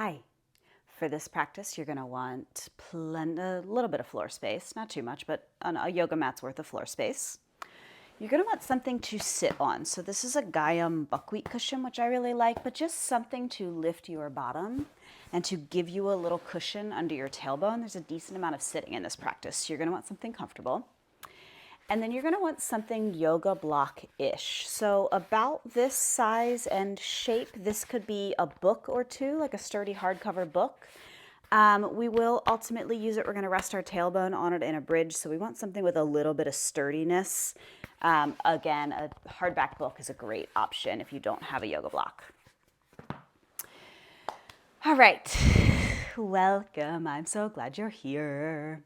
Hi. For this practice, you're going to want a little bit of floor space, not too much, but a yoga mat's worth of floor space. You're going to want something to sit on. So this is a Gayam buckwheat cushion, which I really like, but just something to lift your bottom and to give you a little cushion under your tailbone. There's a decent amount of sitting in this practice. So you're going to want something comfortable. And then you're going to want something yoga block-ish. So about this size and shape. This could be a book or two, like a sturdy hardcover book. We will ultimately use it. We're going to rest our tailbone on it in a bridge. So we want something with a little bit of sturdiness. Again, a hardback book is a great option if you don't have a yoga block. All right. Welcome. I'm so glad you're here.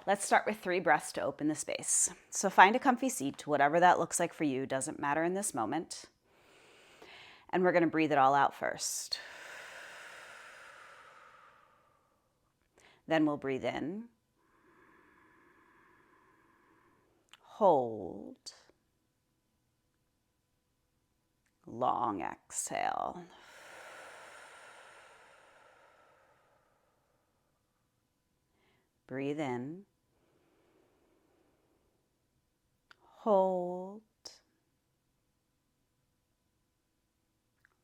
Let's start with 3 breaths to open the space. So find a comfy seat, whatever that looks like for you, doesn't matter in this moment. And we're going to breathe it all out first. Then we'll breathe in, hold, long exhale. Breathe in, hold,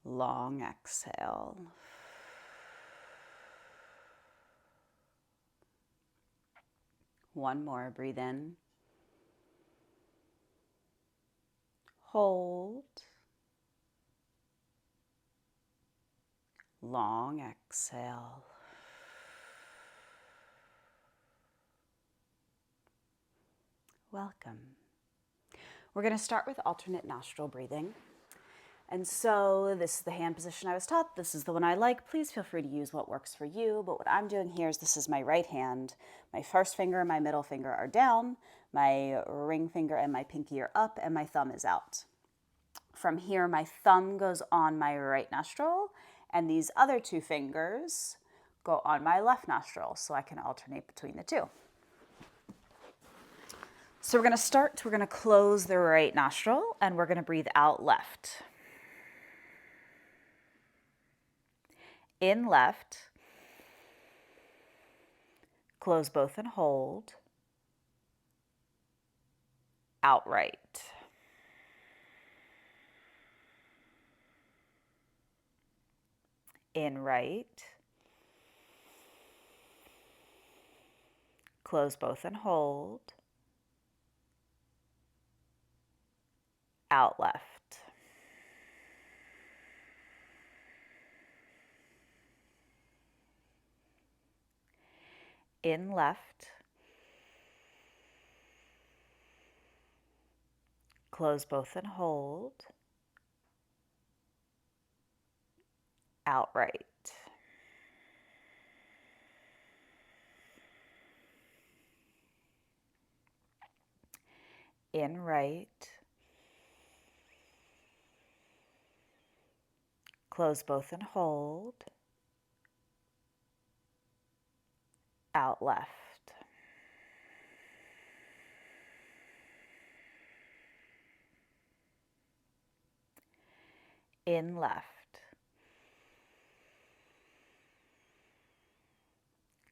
long exhale. One more, breathe in, hold, long exhale. Welcome. We're going to start with alternate nostril breathing. And so this is the hand position I was taught. This is the one I like. Please feel free to use what works for you. But what I'm doing here is this is my right hand. My first finger and my middle finger are down. My ring finger and my pinky are up, and my thumb is out. From here, my thumb goes on my right nostril, and these other 2 fingers go on my left nostril, so I can alternate between the 2. So we're going to close the right nostril, and we're going to breathe out left. In left, close both and hold. Out right. In right, close both and hold. Out left. In left, close both and hold. Out right. In right, close both and hold. Out left. In left,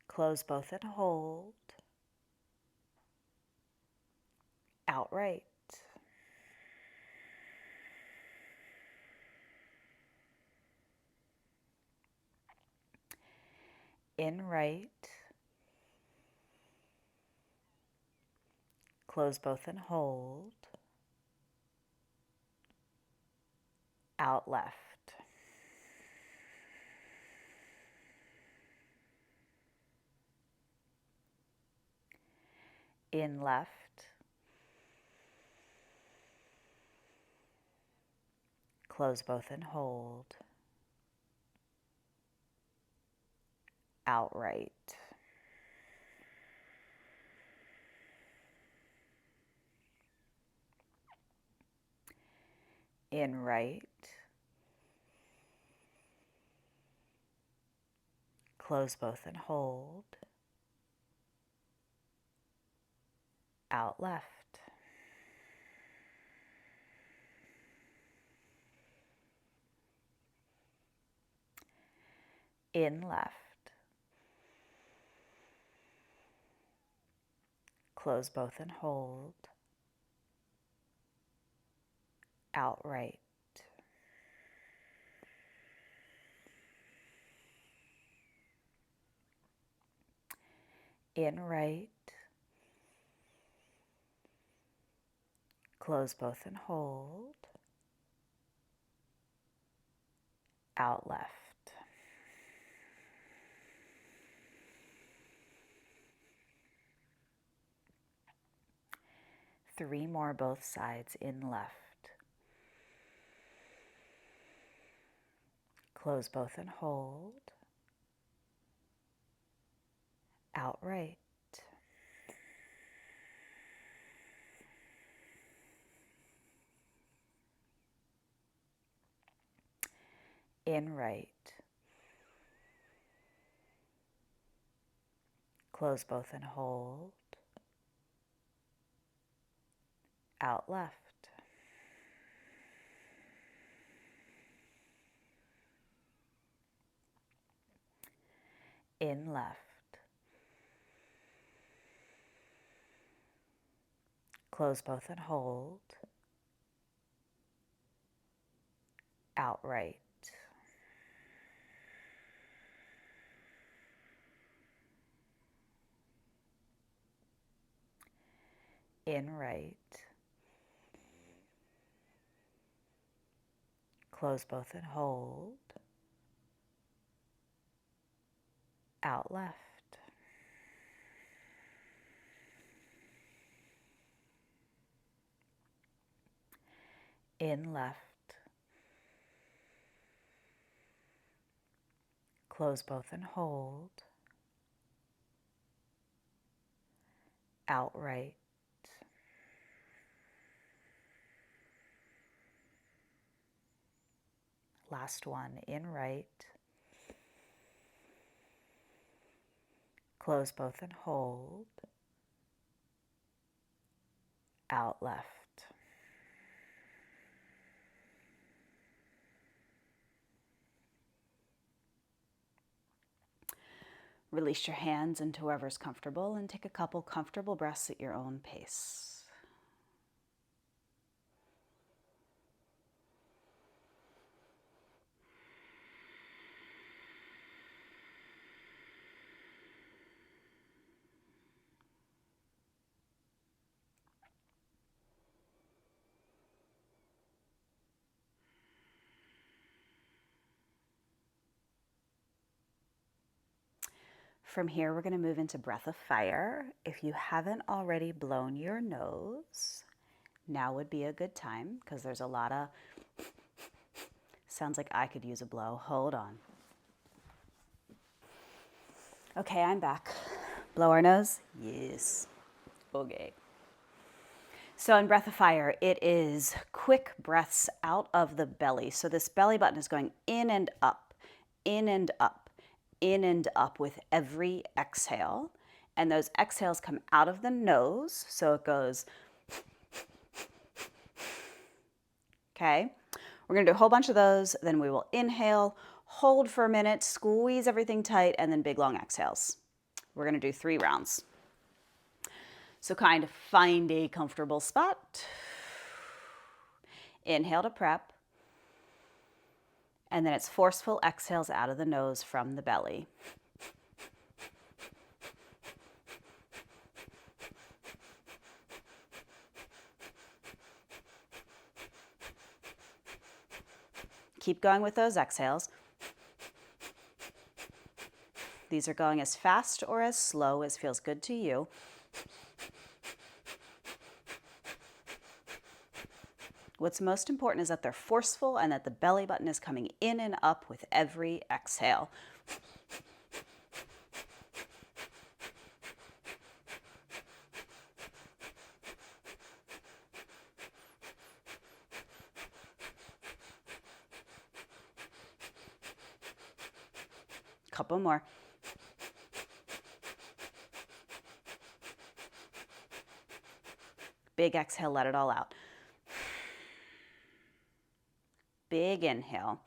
close both and hold. Out right. In right, close both and hold. Out left. In left, close both and hold. Out right. In right, close both and hold. Out left. in left. Close both and hold. Out right. In right. Close both and hold. Out left. Three more both sides in left. Close both and hold. Out right. In right. Close both and hold. Out left. In left. Close both and hold. Out right. In right. Close both and hold. Out left. In left. Close both and hold. Out right. Last one, in right. Close both and hold. Out left. Release your hands into whoever's comfortable and take a couple comfortable breaths at your own pace. From here, we're going to move into breath of fire. If you haven't already blown your nose, now would be a good time because there's a lot of, sounds like I could use a blow. Hold on. Okay, I'm back. Blow our nose? Yes. Okay. So in breath of fire, it is quick breaths out of the belly. So this belly button is going in and up, in and up, in and up with every exhale. And those exhales come out of the nose. So it goes, okay? We're gonna do a whole bunch of those. Then we will inhale, hold for a minute, squeeze everything tight, and then big long exhales. We're gonna do 3 rounds. So kind of find a comfortable spot. Inhale to prep. And then it's forceful exhales out of the nose from the belly. Keep going with those exhales. These are going as fast or as slow as feels good to you. What's most important is that they're forceful and that the belly button is coming in and up with every exhale. Couple more. Big exhale, let it all out. Big inhale.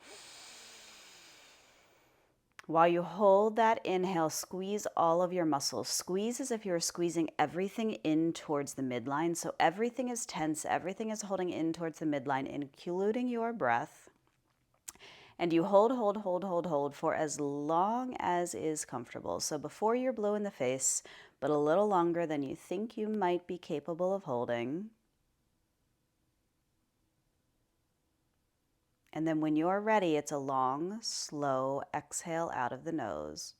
While you hold that inhale, squeeze all of your muscles. Squeeze as if you're squeezing everything in towards the midline. So everything is tense, everything is holding in towards the midline, including your breath. And you hold, hold, hold, hold, hold for as long as is comfortable. So before you're blue in the face, but a little longer than you think you might be capable of holding. And then when you're ready, it's a long, slow exhale out of the nose.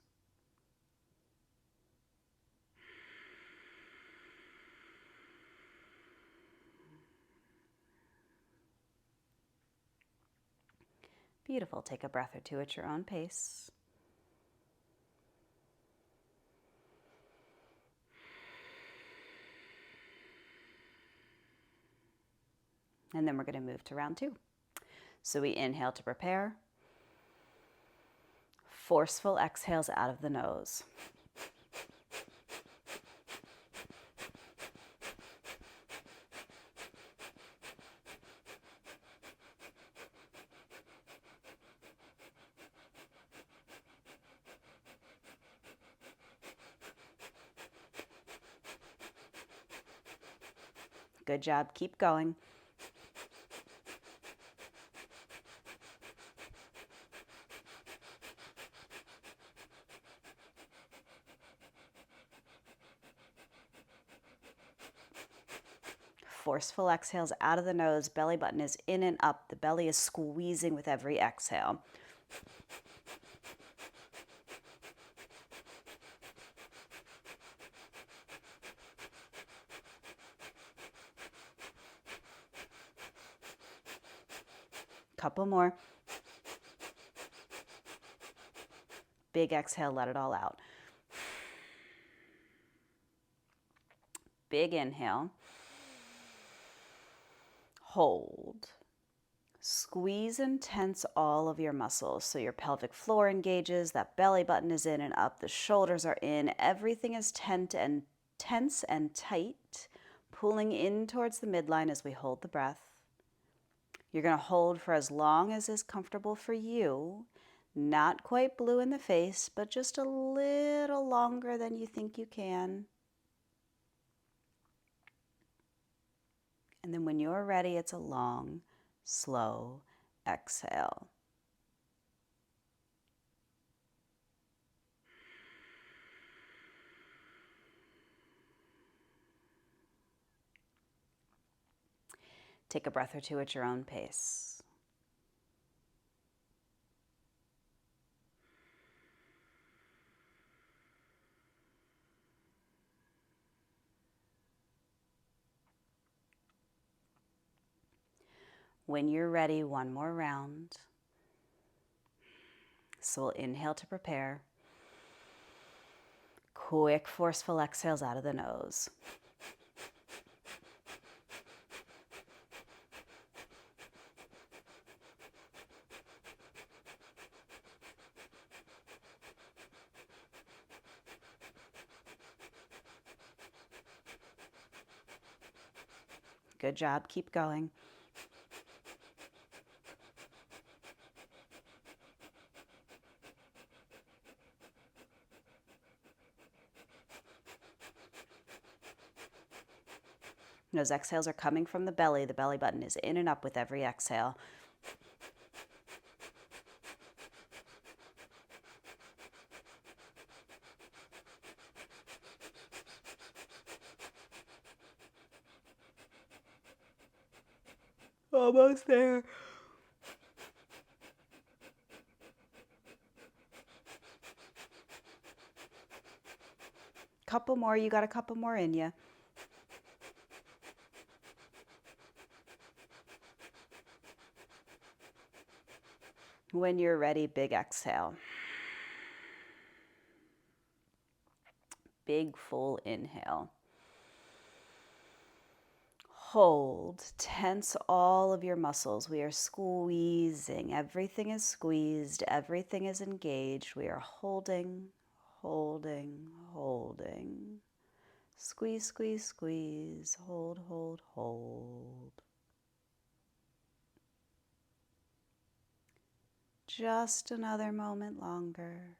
Beautiful. Take a breath or two at your own pace. And then we're going to move to round two. So we inhale to prepare. Forceful exhales out of the nose. Good job. Keep going. Forceful exhales out of the nose. Belly button is in and up. The belly is squeezing with every exhale. Couple more. Big exhale, let it all out. Big inhale. Hold. Squeeze and tense all of your muscles. So your pelvic floor engages, that belly button is in and up, the shoulders are in, everything is tense and tight, pulling in towards the midline as we hold the breath. You're going to hold for as long as is comfortable for you. Not quite blue in the face, but just a little longer than you think you can. And then when you're ready, it's a long, slow exhale. Take a breath or two at your own pace. When you're ready, one more round. So we'll inhale to prepare. Quick, forceful exhales out of the nose. Good job. Keep going. Those exhales are coming from the belly. The belly button is in and up with every exhale. Almost there. Couple more. You got a couple more in you. When you're ready, big exhale. Big full inhale. Hold, tense all of your muscles. We are squeezing. Everything is squeezed. Everything is engaged. We are holding, holding, holding. Squeeze, squeeze, squeeze. Hold, hold, hold. Just another moment longer.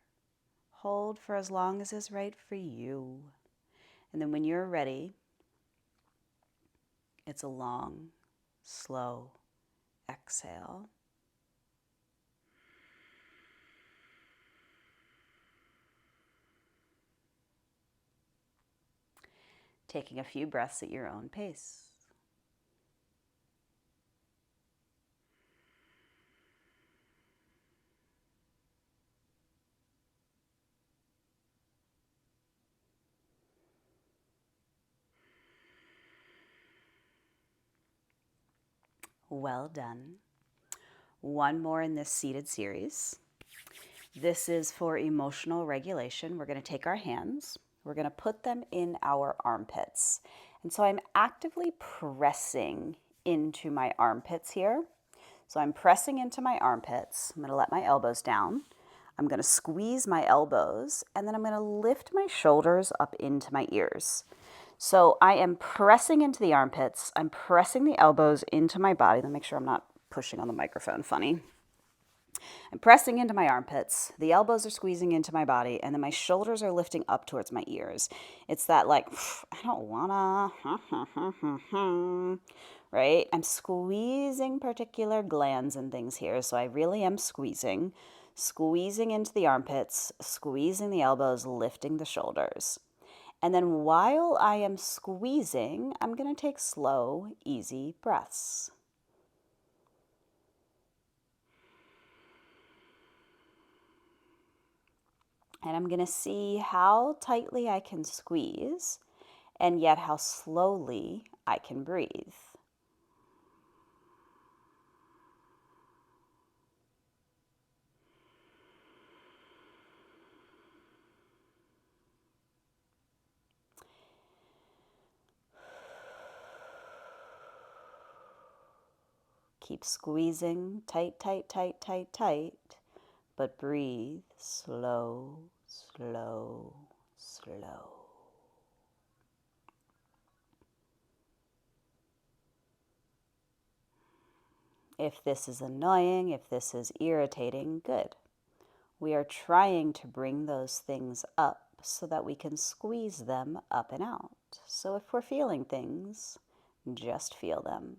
Hold for as long as is right for you. And then when you're ready, it's a long, slow exhale. Taking a few breaths at your own pace. Well done. One more in this seated series. This is for emotional regulation. We're going to take our hands, we're going to put them in our armpits. And so I'm actively pressing into my armpits here. So I'm pressing into my armpits. I'm going to let my elbows down. I'm going to squeeze my elbows, and then I'm going to lift my shoulders up into my ears. So I am pressing into the armpits. I'm pressing the elbows into my body. Let me make sure I'm not pushing on the microphone funny. I'm pressing into my armpits, the elbows are squeezing into my body, and then my shoulders are lifting up towards my ears. It's that like, I don't wanna, right? I'm squeezing particular glands and things here, so I really am squeezing into the armpits, squeezing the elbows, lifting the shoulders. And then while I am squeezing, I'm gonna take slow, easy breaths. And I'm going to see how tightly I can squeeze and yet how slowly I can breathe. Keep squeezing tight, tight, tight, tight, tight, but breathe slow, slow, slow. If this is annoying, if this is irritating, good. We are trying to bring those things up so that we can squeeze them up and out. So if we're feeling things, just feel them.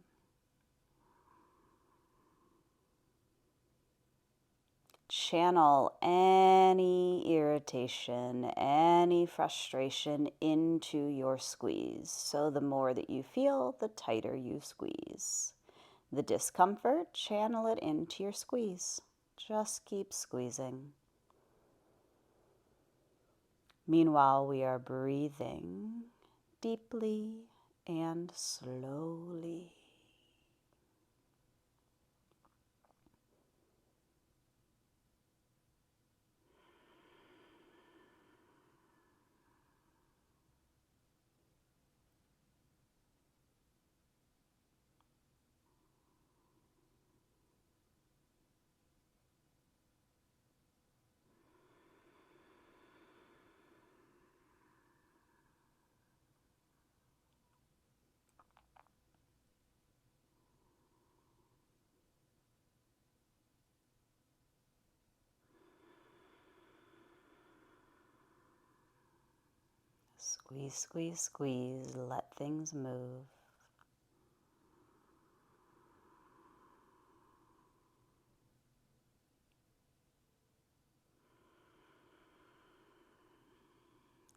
Channel any irritation, any frustration into your squeeze. So the more that you feel, the tighter you squeeze. The discomfort, channel it into your squeeze. Just keep squeezing. Meanwhile, we are breathing deeply and slowly. Squeeze, squeeze, squeeze. Let things move.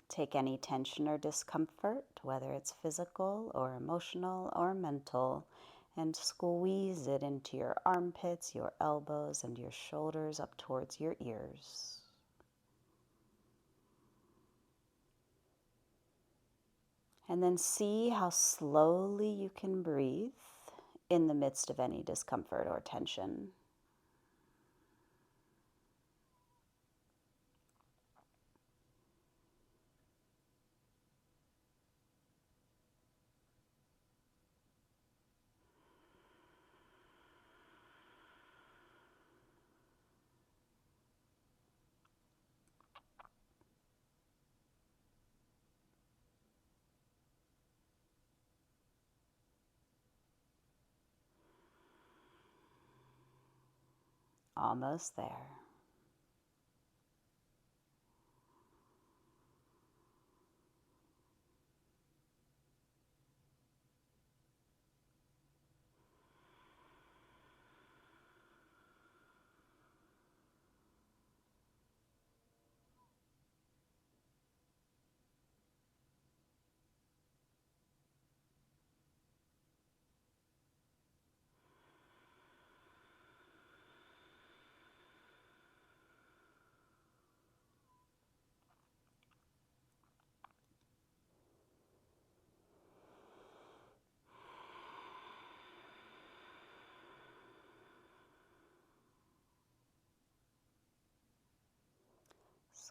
Take any tension or discomfort, whether it's physical or emotional or mental, and squeeze it into your armpits, your elbows, and your shoulders up towards your ears. And then see how slowly you can breathe in the midst of any discomfort or tension. Almost there.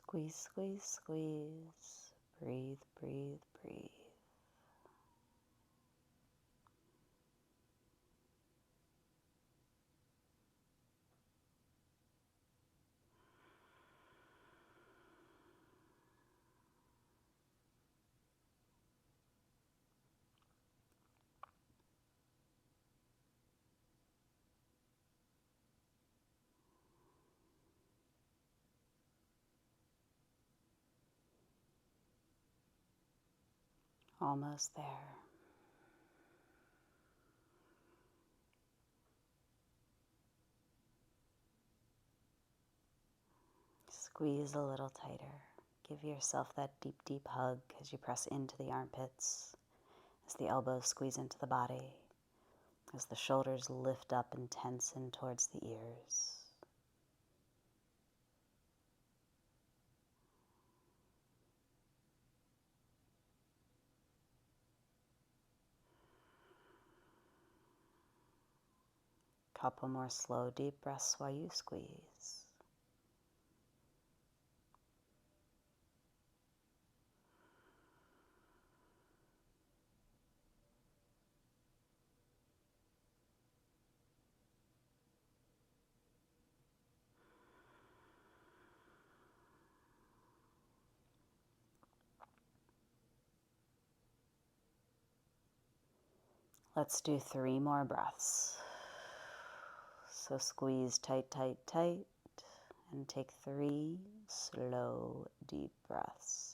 Squeeze, squeeze, squeeze. Breathe, breathe, breathe. Almost there. Squeeze a little tighter. Give yourself that deep, deep hug as you press into the armpits, as the elbows squeeze into the body, as the shoulders lift up and tense in towards the ears. Couple more slow, deep breaths while you squeeze. Let's do 3 more breaths. So squeeze tight, tight, tight, and take 3 slow, deep breaths.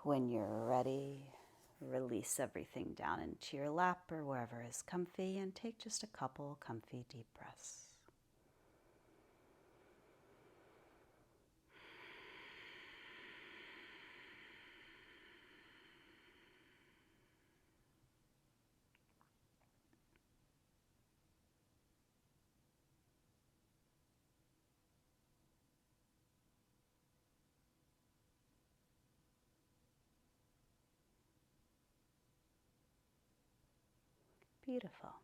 When you're ready, release everything down into your lap or wherever is comfy and take just a couple comfy deep breaths. Beautiful.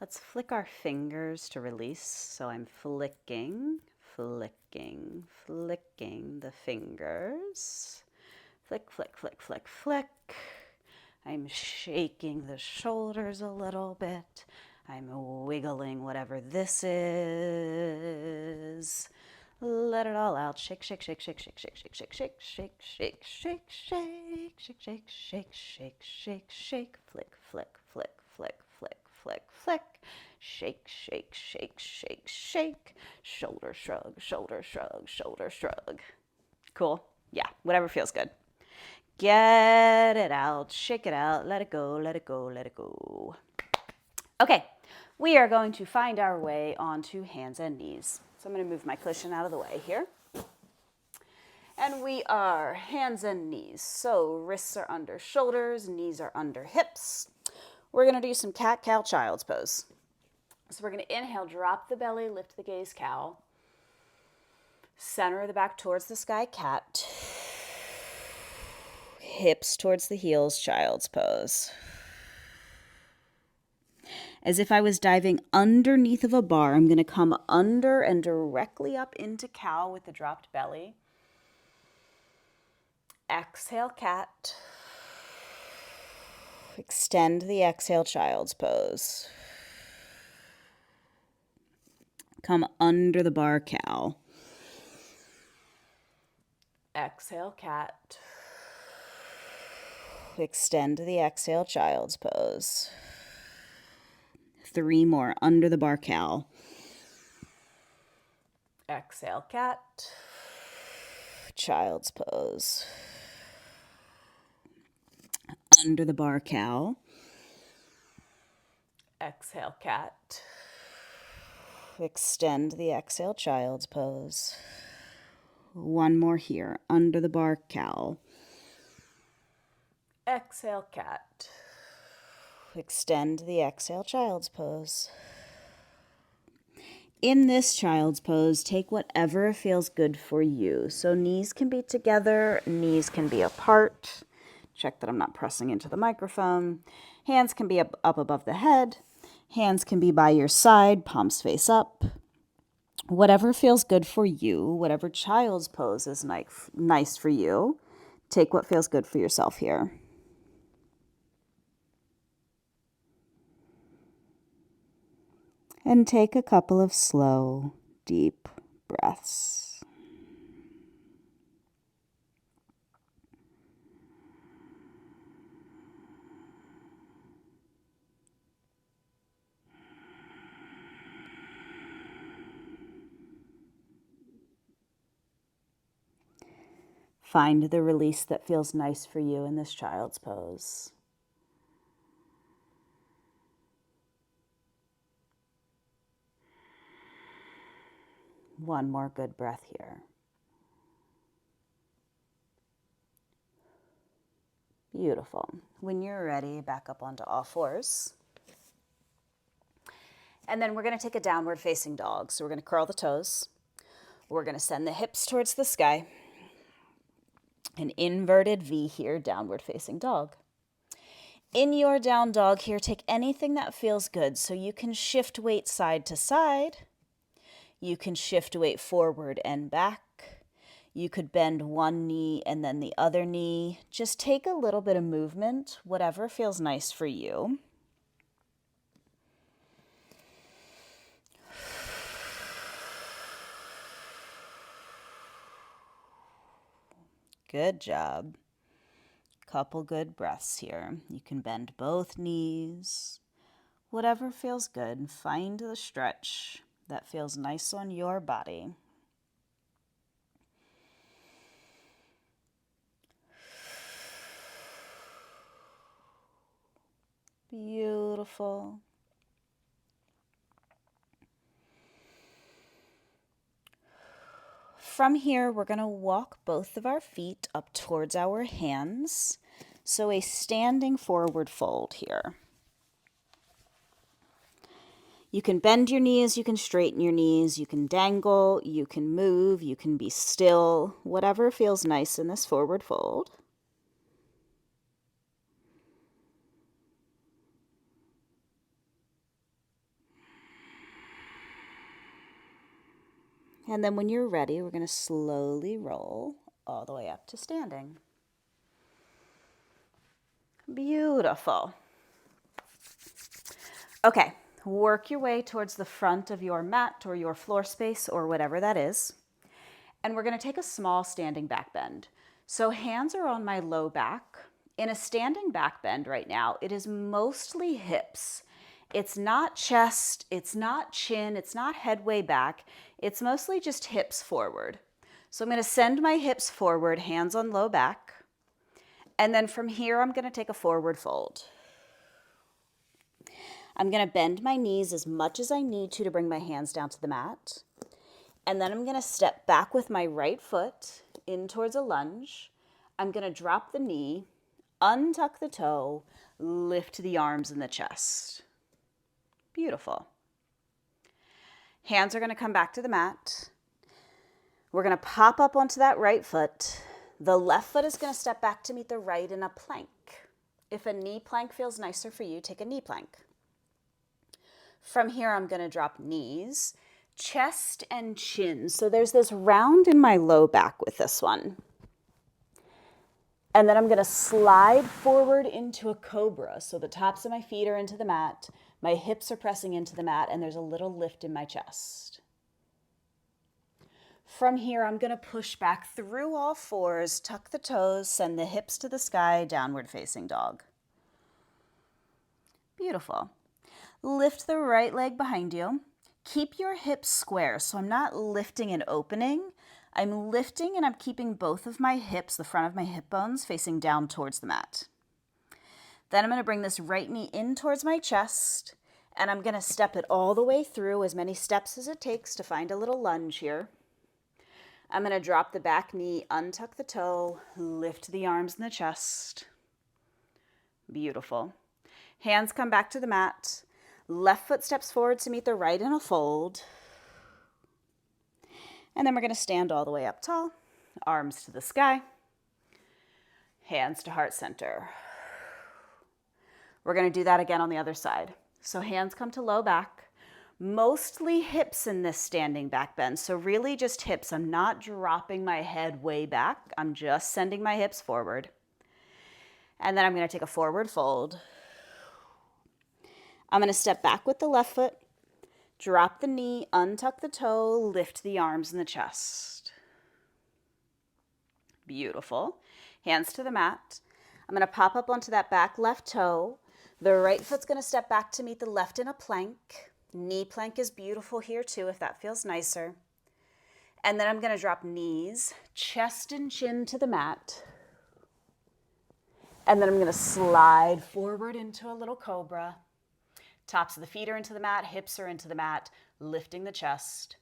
Let's flick our fingers to release. So I'm flicking, flicking, flicking the fingers. Flick, flick, flick, flick, flick. I'm shaking the shoulders a little bit. I'm wiggling whatever this is. Let it all out. Shake, shake, shake, shake, shake, shake, shake, shake, shake, shake, shake, shake, shake, shake, shake, shake, shake, shake, shake, flick, flick, flick, flick, flick, flick, flick. Shake, shake, shake, shake, shake. Shoulder shrug, shoulder shrug, shoulder shrug. Cool? Yeah, whatever feels good. Get it out, shake it out, let it go, let it go, let it go. Okay, we are going to find our way onto hands and knees. So I'm going to move my cushion out of the way here. And we are hands and knees. So wrists are under shoulders, knees are under hips. We're going to do some cat-cow child's pose. So we're going to inhale, drop the belly, lift the gaze, cow. Center of the back towards the sky, cat. Hips towards the heels, child's pose. As if I was diving underneath of a bar, I'm going to come under and directly up into cow with the dropped belly. Exhale, cat. Extend the exhale, child's pose. Come under the bar cow. Exhale, cat. Extend the exhale, child's pose. 3 more under the bar cow. Exhale, cat. Child's pose. Under the bar cow. Exhale, cat. Extend the exhale, child's pose. 1 more here, under the bar cow. Exhale, cat. Extend the exhale, child's pose. In this child's pose, take whatever feels good for you. So knees can be together, knees can be apart. Check that I'm not pressing into the microphone. Hands can be up above the head. Hands can be by your side, palms face up. Whatever feels good for you, whatever child's pose is nice for you, take what feels good for yourself here. And take a couple of slow, deep breaths. Find the release that feels nice for you in this child's pose. One more good breath here. Beautiful. When you're ready, back up onto all fours. And then we're going to take a downward facing dog. So we're going to curl the toes. We're going to send the hips towards the sky. An inverted V here, downward facing dog. In your down dog here, take anything that feels good. So you can shift weight side to side. You can shift weight forward and back. You could bend one knee and then the other knee. Just take a little bit of movement, whatever feels nice for you. Good job. Couple good breaths here. You can bend both knees. Whatever feels good. Find the stretch that feels nice on your body. Beautiful. From here, we're going to walk both of our feet up towards our hands. So a standing forward fold here. You can bend your knees, you can straighten your knees, you can dangle, you can move, you can be still, whatever feels nice in this forward fold. And then when you're ready, we're going to slowly roll all the way up to standing. Beautiful. Okay, work your way towards the front of your mat or your floor space or whatever that is. And we're going to take a small standing back bend. So hands are on my low back. In a standing back bend right now, it is mostly hips. It's not chest, it's not chin, it's not head way back. It's mostly just hips forward. So I'm going to send my hips forward, hands on low back. And then from here, I'm going to take a forward fold. I'm going to bend my knees as much as I need to bring my hands down to the mat. And then I'm going to step back with my right foot in towards a lunge. I'm going to drop the knee, untuck the toe, lift the arms and the chest. Beautiful. Hands are going to come back to the mat. We're going to pop up onto that right foot. The left foot is going to step back to meet the right in a plank. If a knee plank feels nicer for you, take a knee plank. From here, I'm going to drop knees, chest and chin. So there's this round in my low back with this one. And then I'm going to slide forward into a cobra. So the tops of my feet are into the mat, my hips are pressing into the mat, and there's a little lift in my chest. From here, I'm going to push back through all fours, tuck the toes, send the hips to the sky, downward facing dog. Beautiful. Lift the right leg behind you. Keep your hips square, so I'm not lifting and opening. I'm lifting and I'm keeping both of my hips, the front of my hip bones, facing down towards the mat. Then I'm going to bring this right knee in towards my chest, and I'm going to step it all the way through, as many steps as it takes to find a little lunge here. I'm going to drop the back knee, untuck the toe, lift the arms and the chest. Beautiful. Hands come back to the mat. Left foot steps forward to meet the right in a fold. And then we're going to stand all the way up tall. Arms to the sky. Hands to heart center. We're going to do that again on the other side. So hands come to low back. Mostly hips in this standing back bend. So really just hips. I'm not dropping my head way back. I'm just sending my hips forward. And then I'm going to take a forward fold. I'm going to step back with the left foot, drop the knee, untuck the toe, lift the arms and the chest. Beautiful. Hands to the mat. I'm going to pop up onto that back left toe. The right foot's going to step back to meet the left in a plank. Knee plank is beautiful here too, if that feels nicer. And then I'm going to drop knees, chest and chin to the mat. And then I'm going to slide forward into a little cobra. Tops of the feet are into the mat, hips are into the mat, lifting the chest.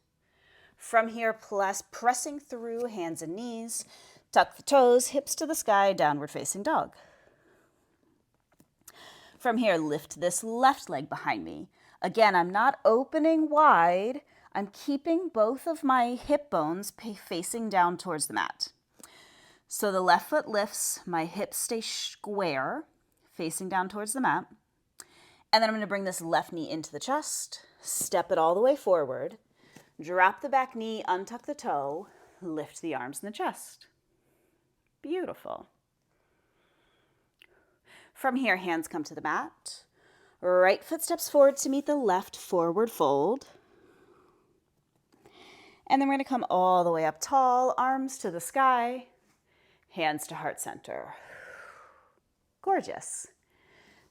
From here, pressing through hands and knees, tuck the toes, hips to the sky, downward facing dog. From here, lift this left leg behind me. Again, I'm not opening wide. I'm keeping both of my hip bones facing down towards the mat. So the left foot lifts, my hips stay square, facing down towards the mat. And then I'm going to bring this left knee into the chest, step it all the way forward, drop the back knee, untuck the toe, lift the arms and the chest. Beautiful. From here, hands come to the mat. Right foot steps forward to meet the left, forward fold. And then we're going to come all the way up tall, arms to the sky, hands to heart center. Gorgeous.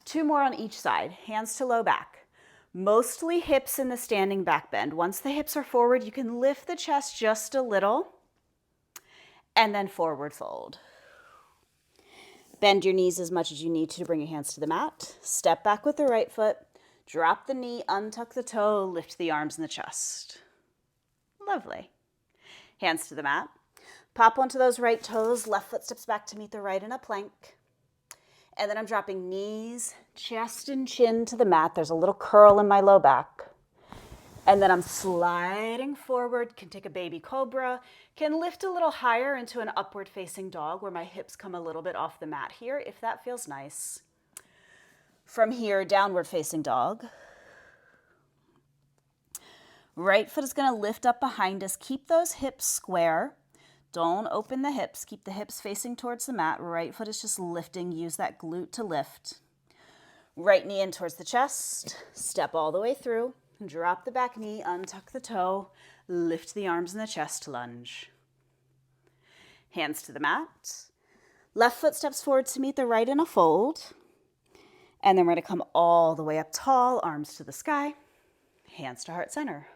2 more on each side, hands to low back. Mostly hips in the standing back bend. Once the hips are forward, you can lift the chest just a little and then forward fold. Bend your knees as much as you need to bring your hands to the mat. Step back with the right foot. Drop the knee, untuck the toe, lift the arms and the chest. Lovely. Hands to the mat. Pop onto those right toes. Left foot steps back to meet the right in a plank. And then I'm dropping knees, chest and chin to the mat. There's a little curl in my low back. And then I'm sliding forward, can take a baby cobra, can lift a little higher into an upward facing dog where my hips come a little bit off the mat here, if that feels nice. From here, downward facing dog. Right foot is going to lift up behind us. Keep those hips square. Don't open the hips. Keep the hips facing towards the mat. Right foot is just lifting. Use that glute to lift. Right knee in towards the chest. Step all the way through. Drop the back knee, untuck the toe, lift the arms and the chest, lunge. Hands to the mat. Left foot steps forward to meet the right in a fold. And then we're going to come all the way up tall, arms to the sky, hands to heart center.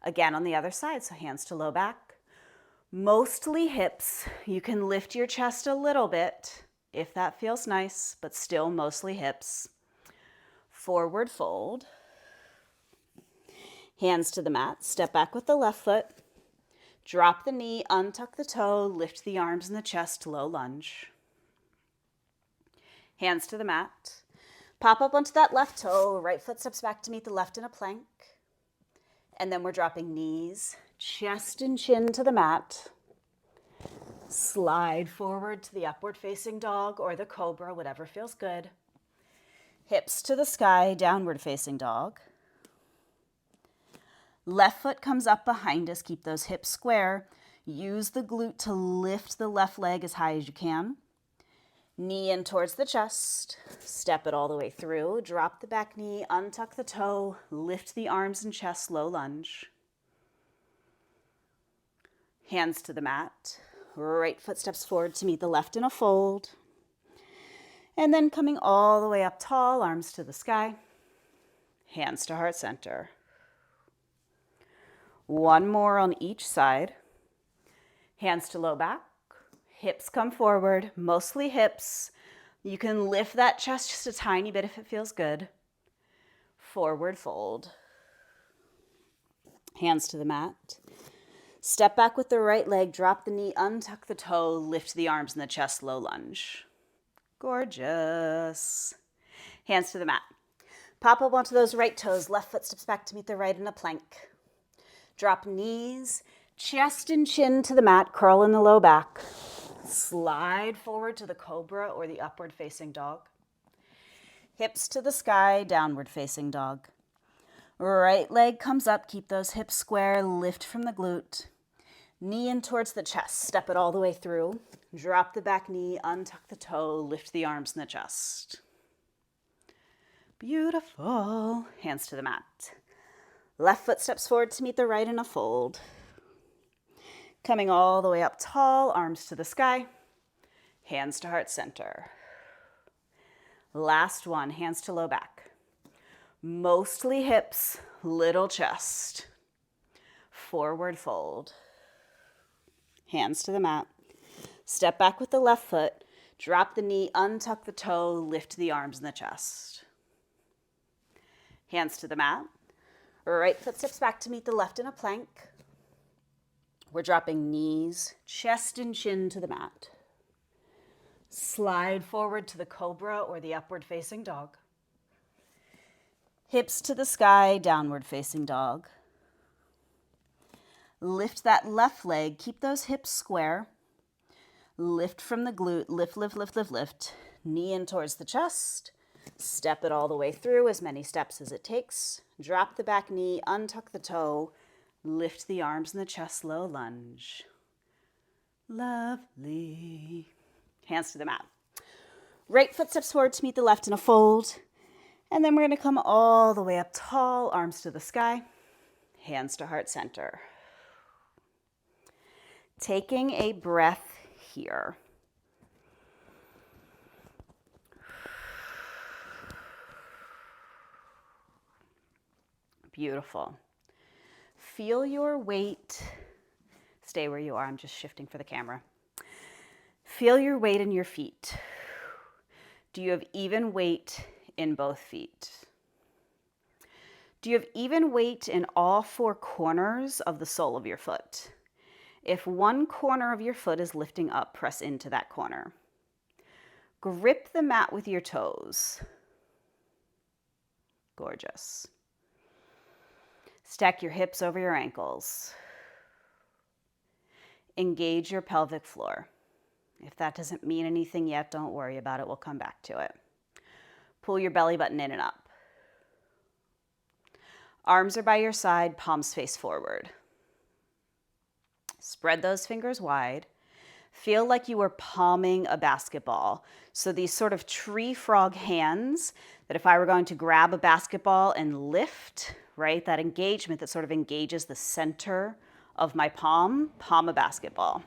Again on the other side, so hands to low back. Mostly hips. You can lift your chest a little bit if that feels nice, but still mostly hips. Forward fold. Hands to the mat. Step back with the left foot. Drop the knee, untuck the toe, lift the arms and the chest, low lunge. Hands to the mat. Pop up onto that left toe. Right foot steps back to meet the left in a plank. And then we're dropping knees, chest and chin to the mat. Slide forward to the upward facing dog or the cobra, whatever feels good. Hips to the sky, downward facing dog. Left foot comes up behind us. Keep those hips square. Use the glute to lift the left leg as high as you can. Knee in towards the chest. Step it all the way through. Drop the back knee, untuck the toe, lift the arms and chest, low lunge. Hands to the mat. Right foot steps forward to meet the left in a fold. And then coming all the way up tall, arms to the sky. Hands to heart center. One more on each side. Hands to low back. Hips come forward, mostly hips. You can lift that chest just a tiny bit if it feels good. Forward fold. Hands to the mat. Step back with the right leg, drop the knee, untuck the toe, lift the arms and the chest, low lunge. Gorgeous. Hands to the mat. Pop up onto those right toes, left foot steps back to meet the right in a plank. Drop knees, chest and chin to the mat, curl in the low back. Slide forward to the cobra or the upward facing dog. Hips to the sky, downward facing dog. Right leg comes up, keep those hips square, lift from the glute. Knee in towards the chest, step it all the way through. Drop the back knee, untuck the toe, lift the arms and the chest. Beautiful. Hands to the mat. Left foot steps forward to meet the right in a fold. Coming all the way up tall, arms to the sky. Hands to heart center. Last one, hands to low back. Mostly hips, little chest. Forward fold. Hands to the mat. Step back with the left foot. Drop the knee, untuck the toe, lift the arms and the chest. Hands to the mat. Right foot steps back to meet the left in a plank. We're dropping knees, chest and chin to the mat. Slide forward to the cobra or the upward facing dog. Hips to the sky, downward facing dog. Lift that left leg, keep those hips square. Lift from the glute, lift, lift, lift, lift, lift. Knee in towards the chest. Step it all the way through, as many steps as it takes. Drop the back knee, untuck the toe. Lift the arms and the chest, low lunge. Lovely. Hands to the mat. Right foot steps forward to meet the left in a fold. And then we're going to come all the way up tall, arms to the sky. Hands to heart center. Taking a breath here. Beautiful. Feel your weight. Stay where you are. I'm just shifting for the camera. Feel your weight in your feet. Do you have even weight in both feet? Do you have even weight in all four corners of the sole of your foot? If one corner of your foot is lifting up, press into that corner. Grip the mat with your toes. Gorgeous. Stack your hips over your ankles. Engage your pelvic floor. If that doesn't mean anything yet, don't worry about it. We'll come back to it. Pull your belly button in and up. Arms are by your side, palms face forward. Spread those fingers wide. Feel like you are palming a basketball. So these sort of tree frog hands that if I were going to grab a basketball and lift, right, that engagement that sort of engages the center of my palm a basketball.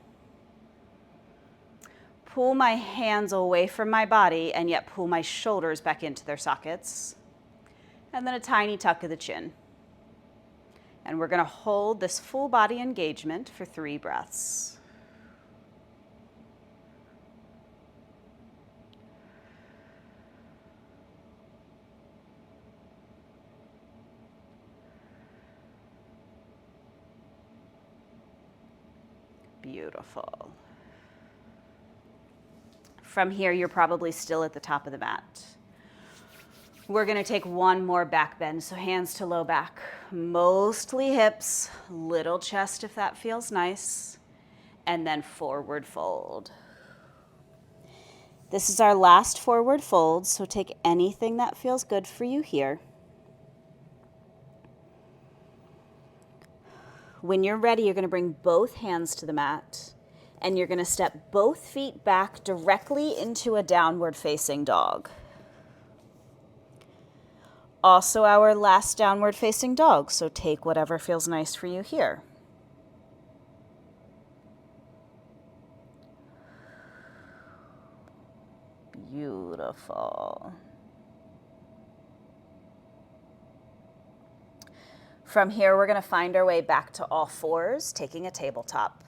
Pull my hands away from my body and yet pull my shoulders back into their sockets. And then a tiny tuck of the chin. And we're going to hold this full body engagement for 3 breaths. Beautiful. From here, you're probably still at the top of the mat. We're going to take one more back bend, so hands to low back. Mostly hips, little chest if that feels nice, and then forward fold. This is our last forward fold, so take anything that feels good for you here. When you're ready, you're going to bring both hands to the mat, and you're going to step both feet back directly into a downward facing dog. Also our last downward facing dog, so take whatever feels nice for you here. Beautiful. From here, we're going to find our way back to all fours, taking a tabletop.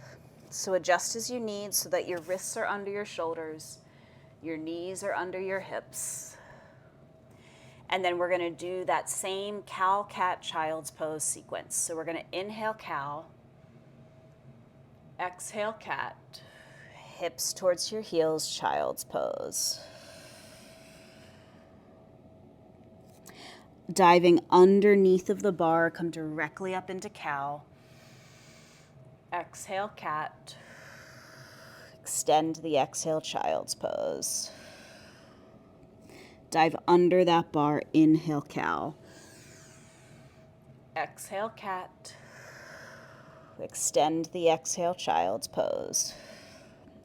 So adjust as you need so that your wrists are under your shoulders, your knees are under your hips. And then we're going to do that same cow, cat, child's pose sequence. So we're going to inhale cow, exhale cat, hips towards your heels, child's pose. Diving underneath of the bar, come directly up into cow. Exhale cat. Extend the exhale child's pose. Dive under that bar, inhale cow. Exhale cat. Extend the exhale child's pose.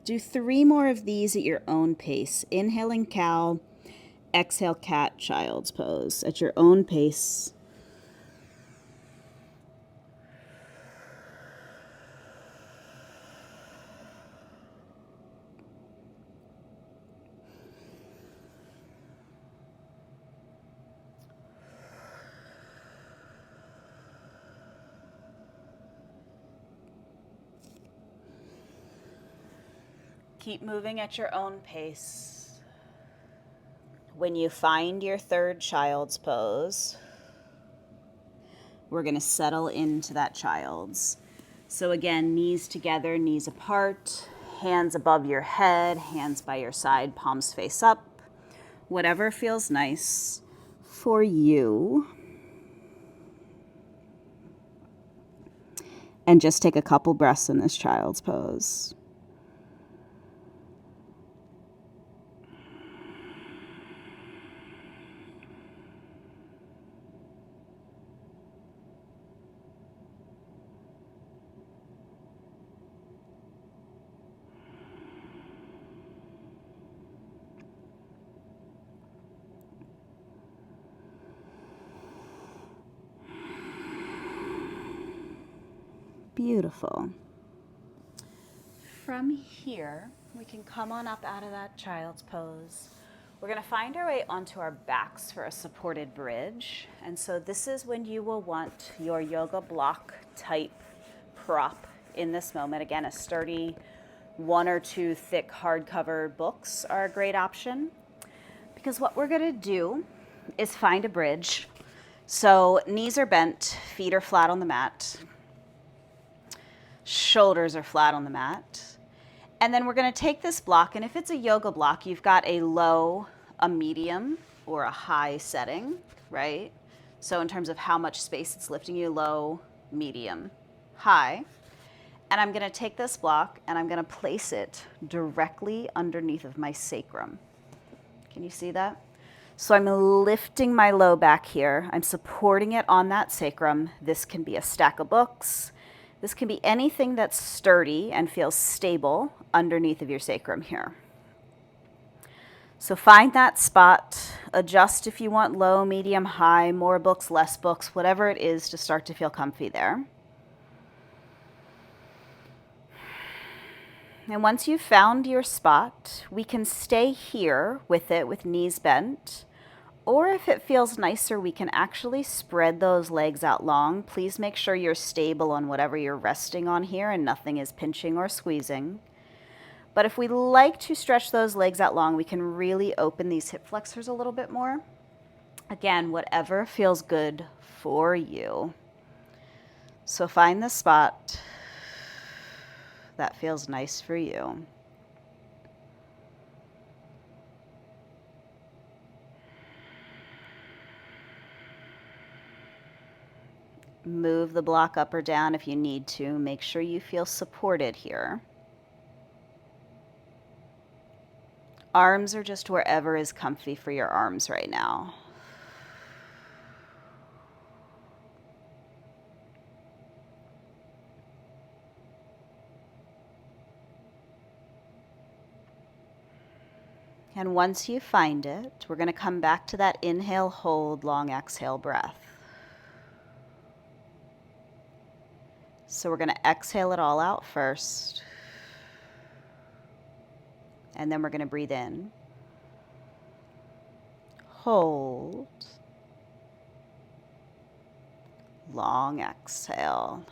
Do 3 more of these at your own pace. Inhaling cow, exhale cat, child's pose at your own pace. Keep moving at your own pace. When you find your third child's pose, we're going to settle into that child's. So again, knees together, knees apart, hands above your head, hands by your side, palms face up. Whatever feels nice for you. And just take a couple breaths in this child's pose. Beautiful. From here, we can come on up out of that child's pose. We're going to find our way onto our backs for a supported bridge. And so this is when you will want your yoga block type prop in this moment. Again, a sturdy 1 or 2 thick hardcover books are a great option, because what we're going to do is find a bridge. So knees are bent, feet are flat on the mat. Shoulders are flat on the mat. And then we're going to take this block, and if it's a yoga block, you've got a low, a medium, or a high setting, right? So in terms of how much space it's lifting you, low, medium, high. And I'm going to take this block and I'm going to place it directly underneath of my sacrum. Can you see that? So I'm lifting my low back here. I'm supporting it on that sacrum. This can be a stack of books. This can be anything that's sturdy and feels stable underneath of your sacrum here. So find that spot, adjust if you want low, medium, high, more books, less books, whatever it is to start to feel comfy there. And once you've found your spot, we can stay here with it with knees bent. Or if it feels nicer, we can actually spread those legs out long. Please make sure you're stable on whatever you're resting on here and nothing is pinching or squeezing. But if we like to stretch those legs out long, we can really open these hip flexors a little bit more. Again, whatever feels good for you. So find the spot that feels nice for you. Move the block up or down if you need to. Make sure you feel supported here. Arms are just wherever is comfy for your arms right now. And once you find it, we're going to come back to that inhale, hold, long exhale breath. So we're going to exhale it all out first. And then we're going to breathe in. Hold. Long exhale.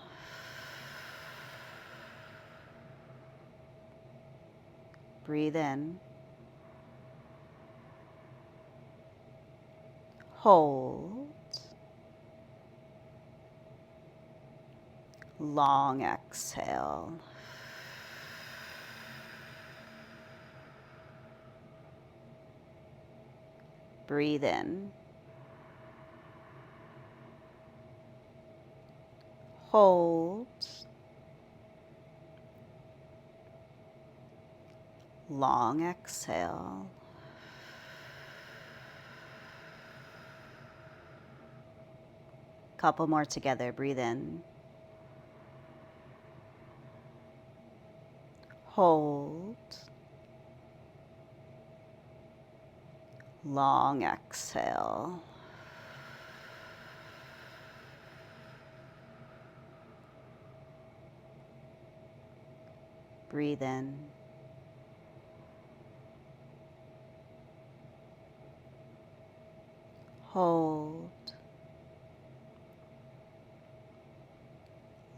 Breathe in. Hold. Long exhale. Breathe in. Hold. Long exhale. Couple more together. Breathe in. Hold. Long exhale. Breathe in. Hold.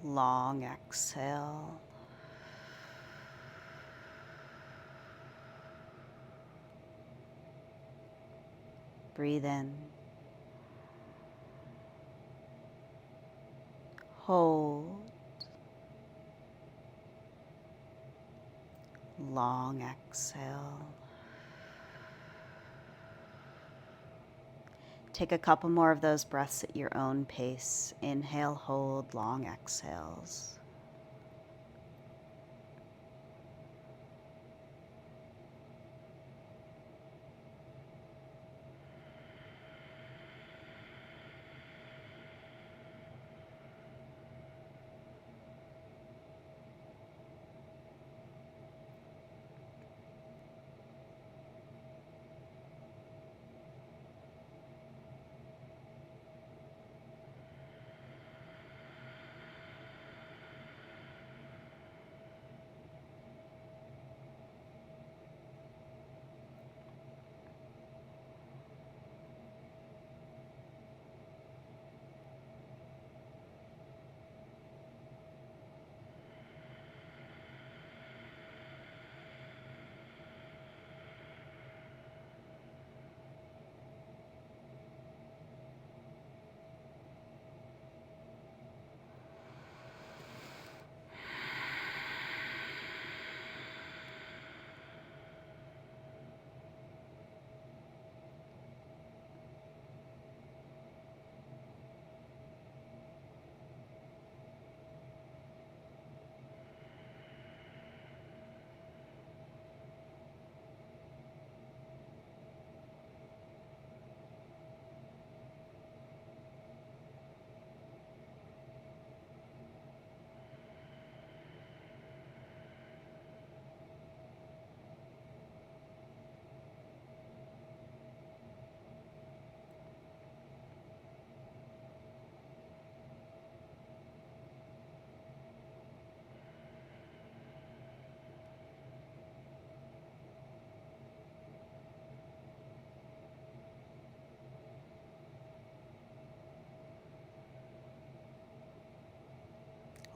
Long exhale. Breathe in. Hold. Long exhale. Take a couple more of those breaths at your own pace. Inhale, hold, long exhales.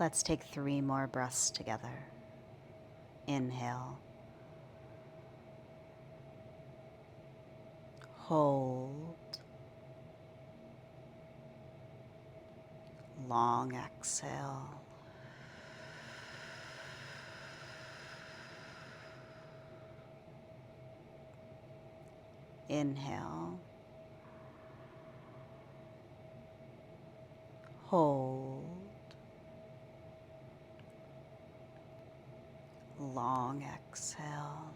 Let's take 3 more breaths together. Inhale. Hold. Long exhale. Inhale. Hold. Long exhale.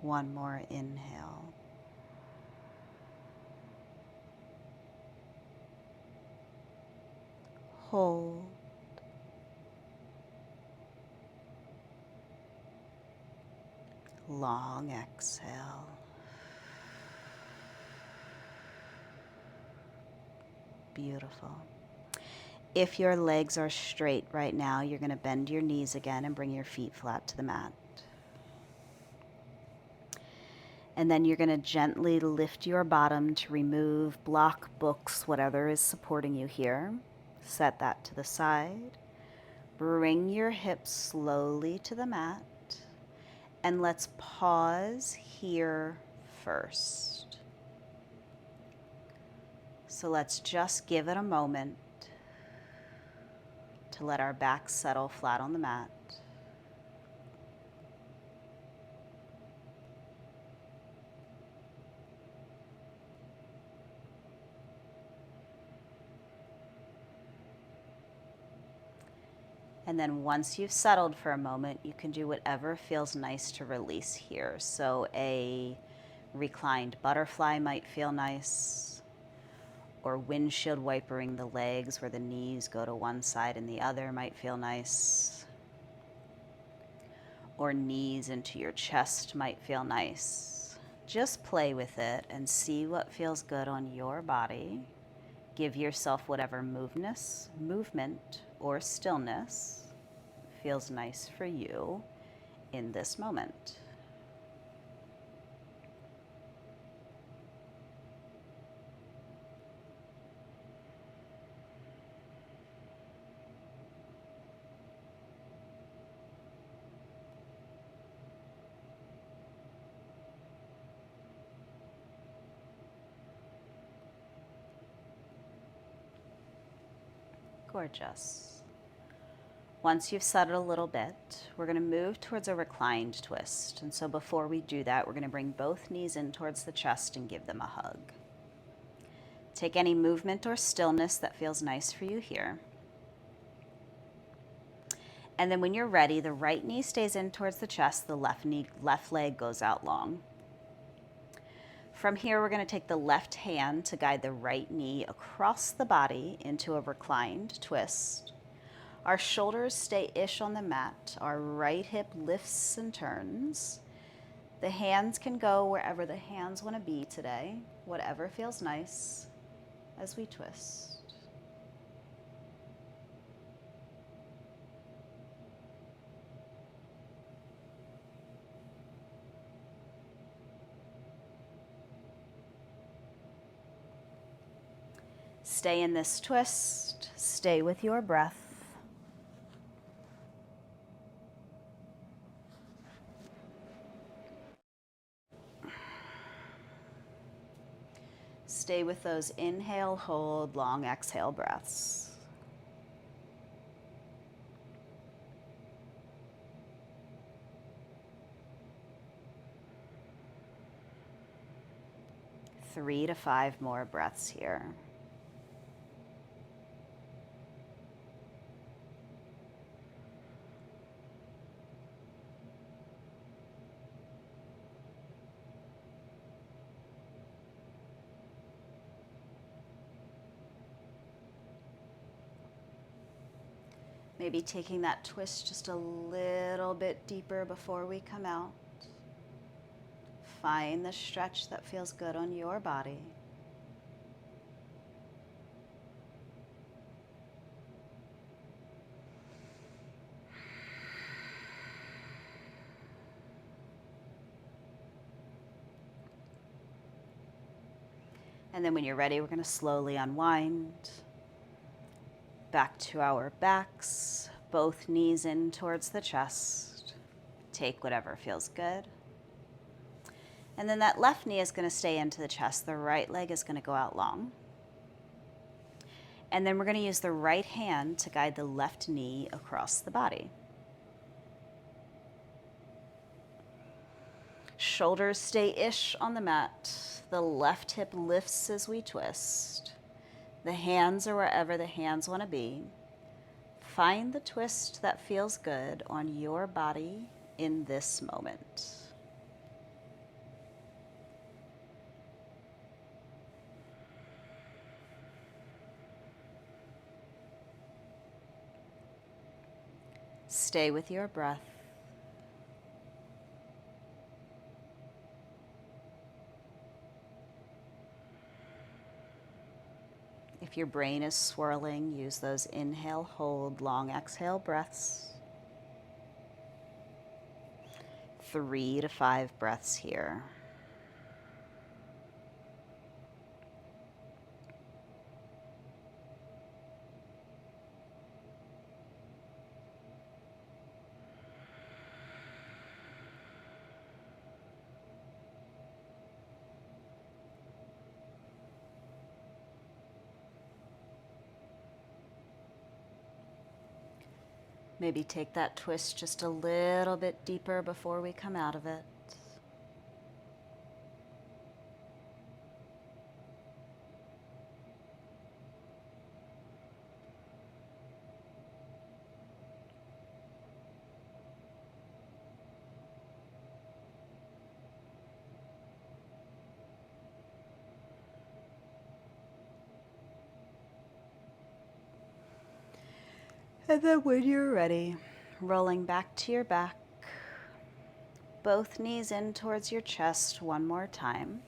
One more inhale. Hold. Long exhale. Beautiful. If your legs are straight right now, you're going to bend your knees again and bring your feet flat to the mat. And then you're going to gently lift your bottom to remove block, books, whatever is supporting you here. Set that to the side. Bring your hips slowly to the mat. And let's pause here first. So let's just give it a moment to let our back settle flat on the mat. And then once you've settled for a moment, you can do whatever feels nice to release here. So a reclined butterfly might feel nice, or windshield wipering the legs where the knees go to one side and the other might feel nice, or knees into your chest might feel nice. Just play with it and see what feels good on your body. Give yourself whatever movement or stillness feels nice for you in this moment. Gorgeous. Once you've settled a little bit, we're going to move towards a reclined twist. And so before we do that, we're going to bring both knees in towards the chest and give them a hug. Take any movement or stillness that feels nice for you here. And then when you're ready, the right knee stays in towards the chest, the left leg goes out long. From here, we're going to take the left hand to guide the right knee across the body into a reclined twist. Our shoulders stay ish on the mat. Our right hip lifts and turns. The hands can go wherever the hands want to be today, whatever feels nice as we twist. Stay in this twist. Stay with your breath. Stay with those inhale, hold, long exhale breaths. Three to five more breaths here. Maybe taking that twist just a little bit deeper before we come out. Find the stretch that feels good on your body. And then when you're ready, we're going to slowly unwind. Back to our backs, both knees in towards the chest. Take whatever feels good. And then that left knee is going to stay into the chest. The right leg is going to go out long. And then we're going to use the right hand to guide the left knee across the body. Shoulders stay ish on the mat. The left hip lifts as we twist. The hands are wherever the hands want to be. Find the twist that feels good on your body in this moment. Stay with your breath. If your brain is swirling, use those inhale, hold, long exhale breaths. 3 to 5 breaths here. Maybe take that twist just a little bit deeper before we come out of it. And then when you're ready, rolling back to your back, both knees in towards your chest one more time.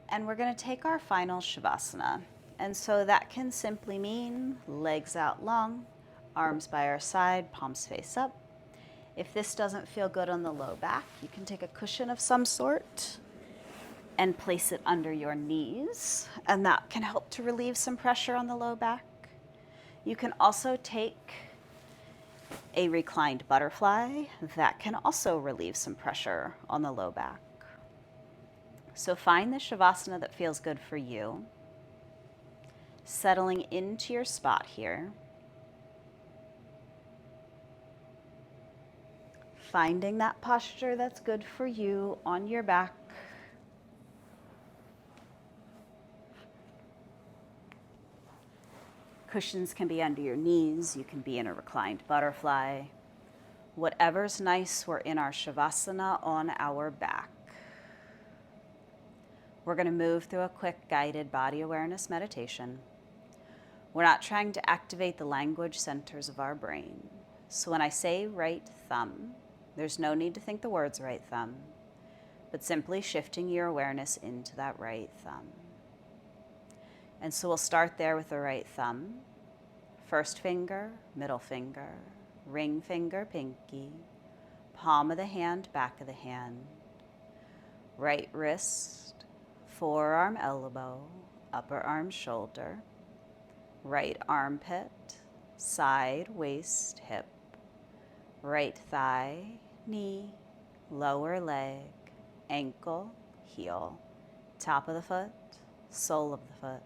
And we're going to take our final Shavasana. And so that can simply mean legs out long, arms by our side, palms face up. If this doesn't feel good on the low back, you can take a cushion of some sort and place it under your knees, and that can help to relieve some pressure on the low back. You can also take a reclined butterfly. That can also relieve some pressure on the low back. So find the Shavasana that feels good for you. Settling into your spot here. Finding that posture that's good for you on your back. Cushions can be under your knees. You can be in a reclined butterfly. Whatever's nice, we're in our Shavasana on our back. We're going to move through a quick guided body awareness meditation. We're not trying to activate the language centers of our brain. So when I say right thumb, there's no need to think the words right thumb, but simply shifting your awareness into that right thumb. And so we'll start there with the right thumb. First finger, middle finger, ring finger, pinky, palm of the hand, back of the hand, right wrist, forearm, elbow, upper arm, shoulder, right armpit, side, waist, hip, right thigh, knee, lower leg, ankle, heel, top of the foot, sole of the foot,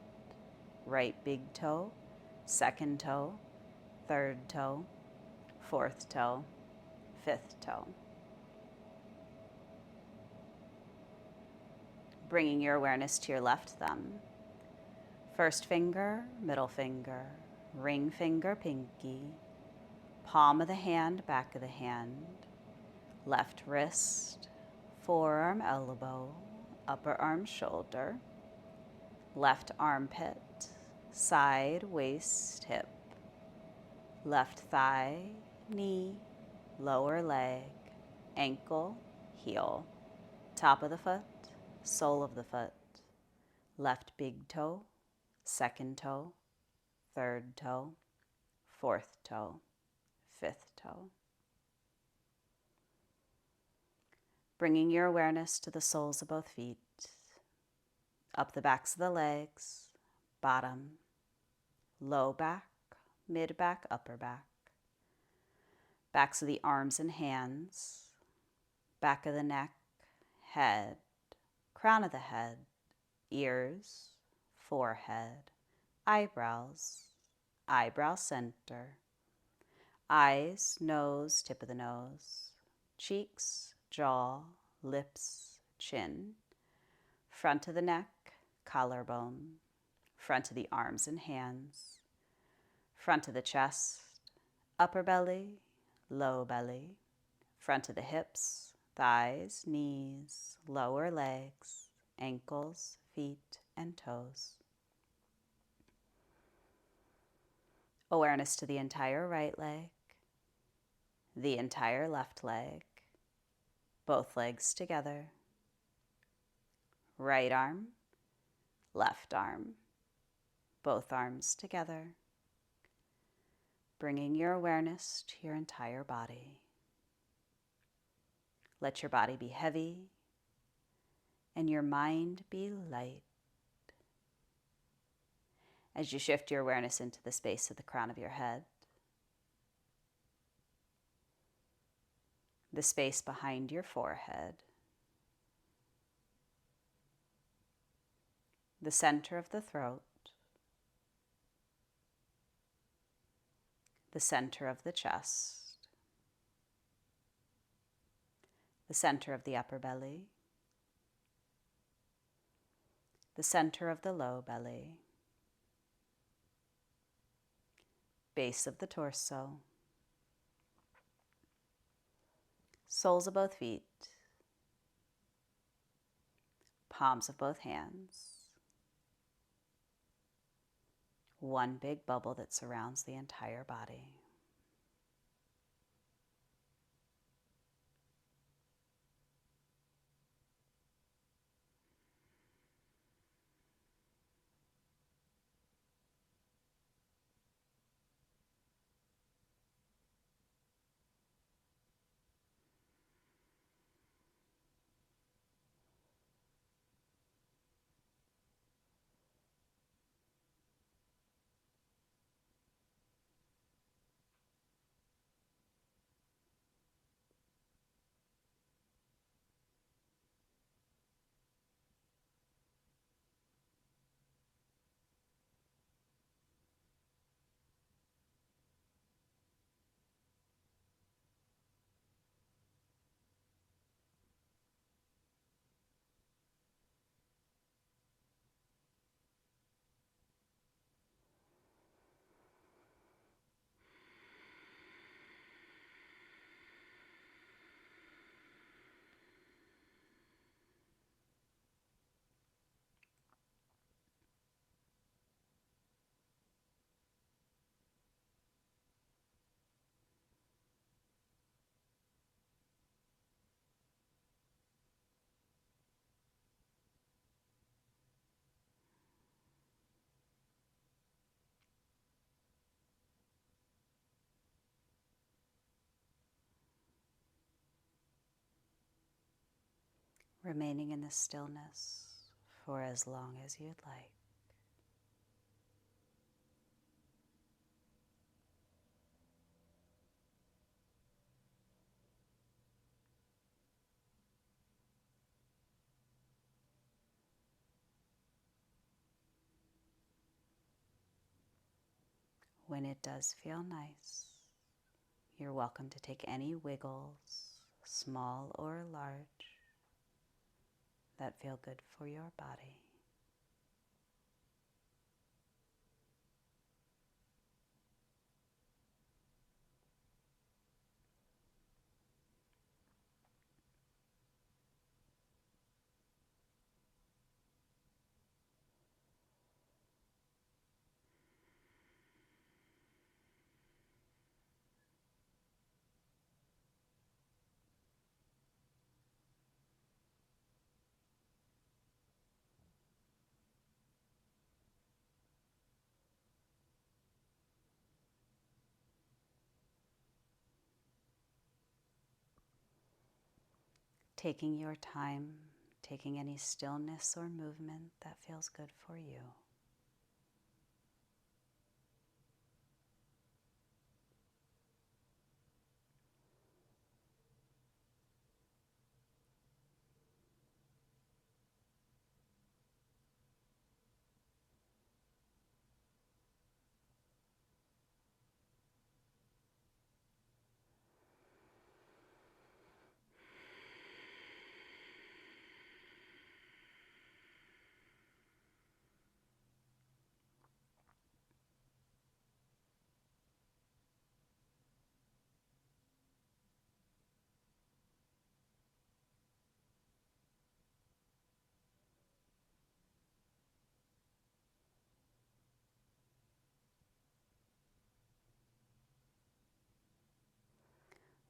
right big toe, second toe, third toe, fourth toe, fifth toe. Bringing your awareness to your left thumb. First finger, middle finger, ring finger, pinky, palm of the hand, back of the hand, left wrist, forearm, elbow, upper arm, shoulder, left armpit, side, waist, hip, left thigh, knee, lower leg, ankle, heel, top of the foot, sole of the foot, left big toe, second toe, third toe, fourth toe, fifth toe. Bringing your awareness to the soles of both feet, up the backs of the legs, bottom, low back, mid back, upper back, backs of the arms and hands, back of the neck, head, crown of the head, ears, forehead, eyebrows, eyebrow center, eyes, nose, tip of the nose, cheeks, jaw, lips, chin, front of the neck, collarbone, front of the arms and hands, front of the chest, upper belly, low belly, front of the hips, thighs, knees, lower legs, ankles, feet, and toes. Awareness to the entire right leg, the entire left leg, both legs together, right arm, left arm, both arms together, bringing your awareness to your entire body. Let your body be heavy and your mind be light. As you shift your awareness into the space of the crown of your head, the space behind your forehead, the center of the throat, the center of the chest, the center of the upper belly, the center of the low belly, base of the torso, soles of both feet, palms of both hands, one big bubble that surrounds the entire body. Remaining in the stillness for as long as you'd like. When it does feel nice, you're welcome to take any wiggles, small or large, that feel good for your body. Taking your time, taking any stillness or movement that feels good for you.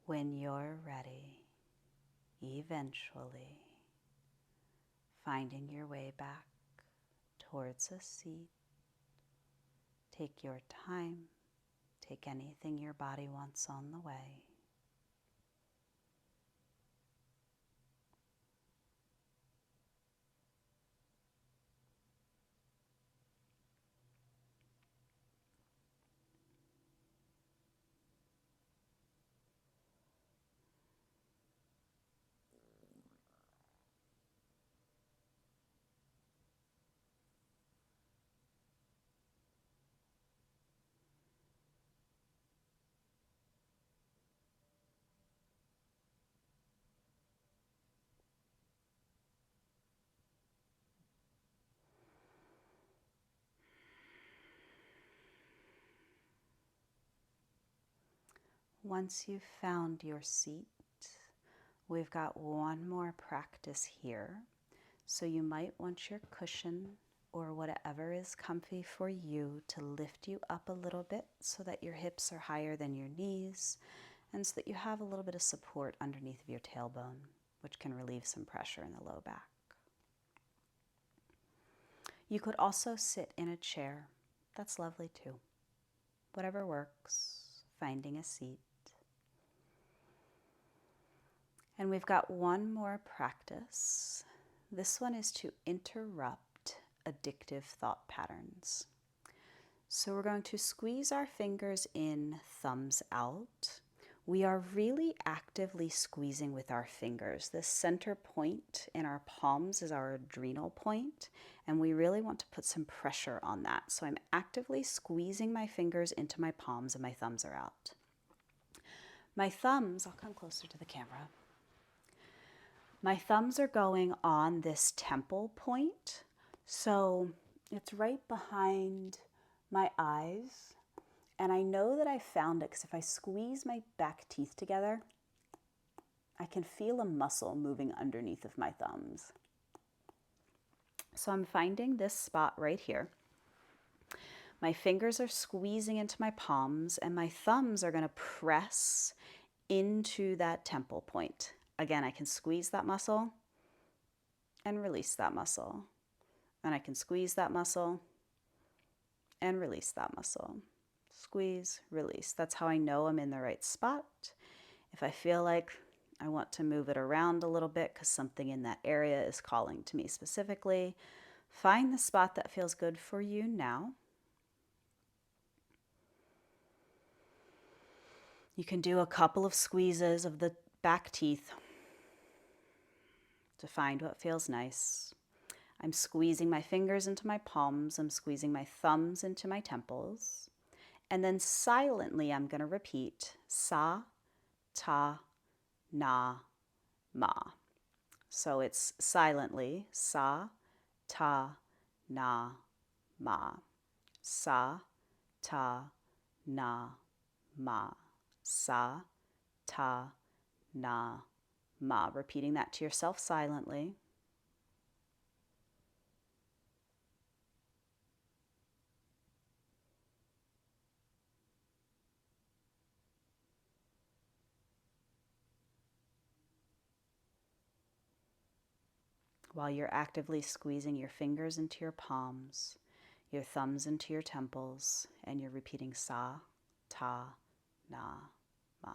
When you're ready, eventually finding your way back to towards a seat. Take your time. Take anything your body wants on the way. Once you've found your seat, we've got one more practice here. So you might want your cushion or whatever is comfy for you to lift you up a little bit so that your hips are higher than your knees and so that you have a little bit of support underneath of your tailbone, which can relieve some pressure in the low back. You could also sit in a chair. That's lovely too. Whatever works, finding a seat. And we've got one more practice. This one is to interrupt addictive thought patterns. So we're going to squeeze our fingers in, thumbs out. We are really actively squeezing with our fingers. This center point in our palms is our adrenal point, and we really want to put some pressure on that. So I'm actively squeezing my fingers into my palms and my thumbs are out. My thumbs, I'll come closer to the camera. My thumbs are going on this temple point, so it's right behind my eyes, and I know that I found it because if I squeeze my back teeth together, I can feel a muscle moving underneath of my thumbs. So I'm finding this spot right here. My fingers are squeezing into my palms, and my thumbs are going to press into that temple point. Again, I can squeeze that muscle and release that muscle. And I can squeeze that muscle and release that muscle. Squeeze, release. That's how I know I'm in the right spot. If I feel like I want to move it around a little bit because something in that area is calling to me specifically, find the spot that feels good for you now. You can do a couple of squeezes of the back teeth to find what feels nice. I'm squeezing my fingers into my palms. I'm squeezing my thumbs into my temples. And then silently, I'm going to repeat sa, ta, na, ma. So it's silently sa, ta, na, ma. Sa, ta, na, ma. Sa, ta, na, ma. Repeating that to yourself silently. While you're actively squeezing your fingers into your palms, your thumbs into your temples, and you're repeating sa, ta, na, ma.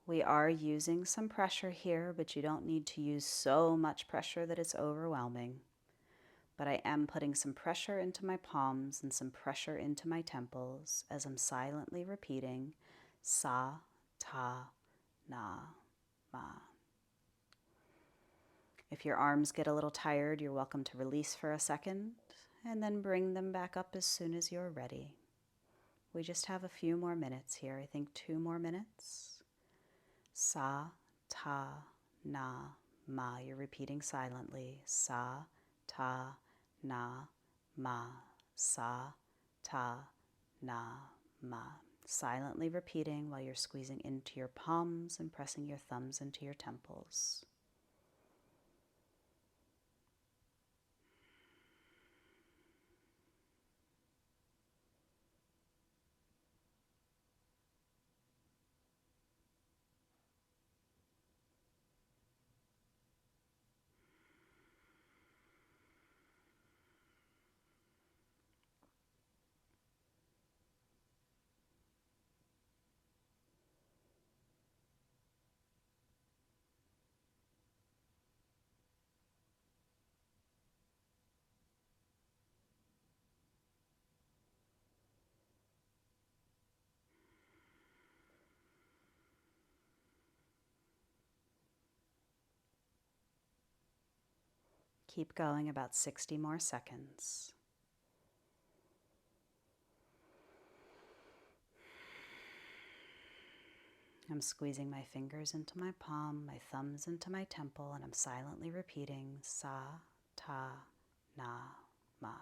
We are using some pressure here, but you don't need to use so much pressure that it's overwhelming. But I am putting some pressure into my palms and some pressure into my temples as I'm silently repeating sa, ta, na, ma. If your arms get a little tired, you're welcome to release for a second and then bring them back up as soon as you're ready. We just have a few more minutes here. I think 2 more minutes. Sa, ta, na, ma. You're repeating silently. Sa, ta, na, ma. Sa, ta, na, ma. Silently repeating while you're squeezing into your palms and pressing your thumbs into your temples. Keep going, about 60 more seconds. I'm squeezing my fingers into my palm, my thumbs into my temple, and I'm silently repeating sa, ta, na, ma.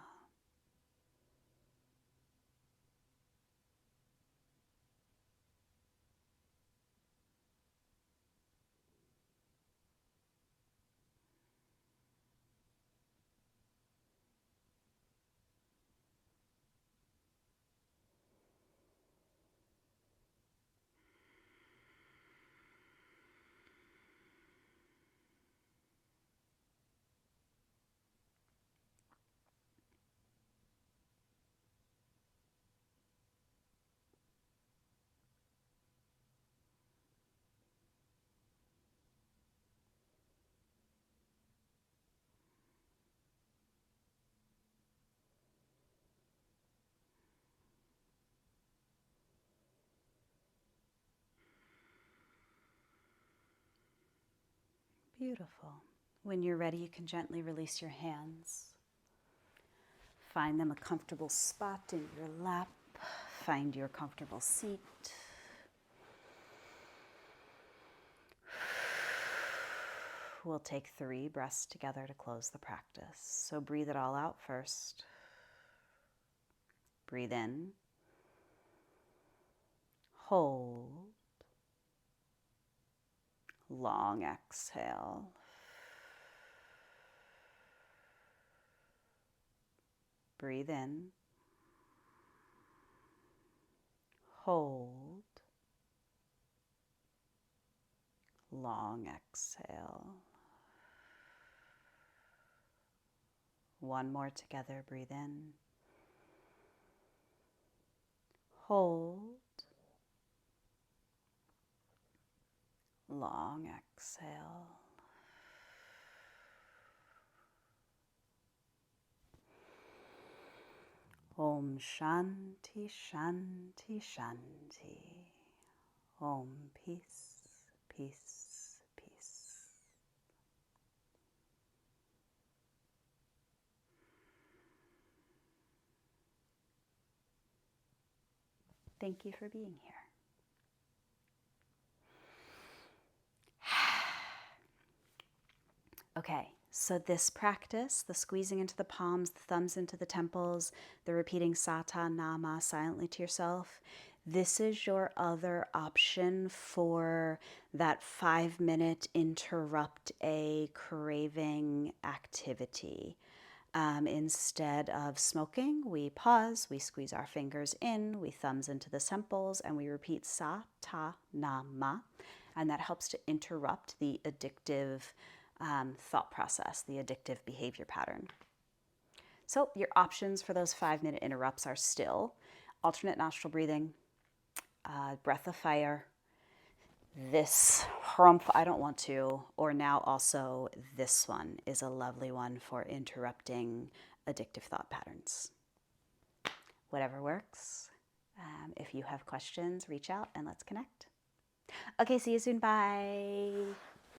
Beautiful. When you're ready, you can gently release your hands. Find them a comfortable spot in your lap. Find your comfortable seat. We'll take 3 breaths together to close the practice. So breathe it all out first. Breathe in. Hold. Long exhale. Breathe in. Hold. Long exhale. One more together. Breathe in. Hold. Long exhale. Om Shanti Shanti Shanti. Om Peace, Peace, Peace. Thank you for being here. Okay, so this practice, the squeezing into the palms, the thumbs into the temples, the repeating sata nama silently to yourself, this is your other option for that 5-minute interrupt a craving activity. Instead of smoking, we pause, we squeeze our fingers in, we thumbs into the temples, and we repeat sa, ta, na, ma. And that helps to interrupt the addictive thought process, the addictive behavior pattern. So your options for those 5-minute interrupts are still alternate nostril breathing, breath of fire, this harumph, I don't want to, or now also this one is a lovely one for interrupting addictive thought patterns. Whatever works. If you have questions, reach out and let's connect. Okay, see you soon. Bye.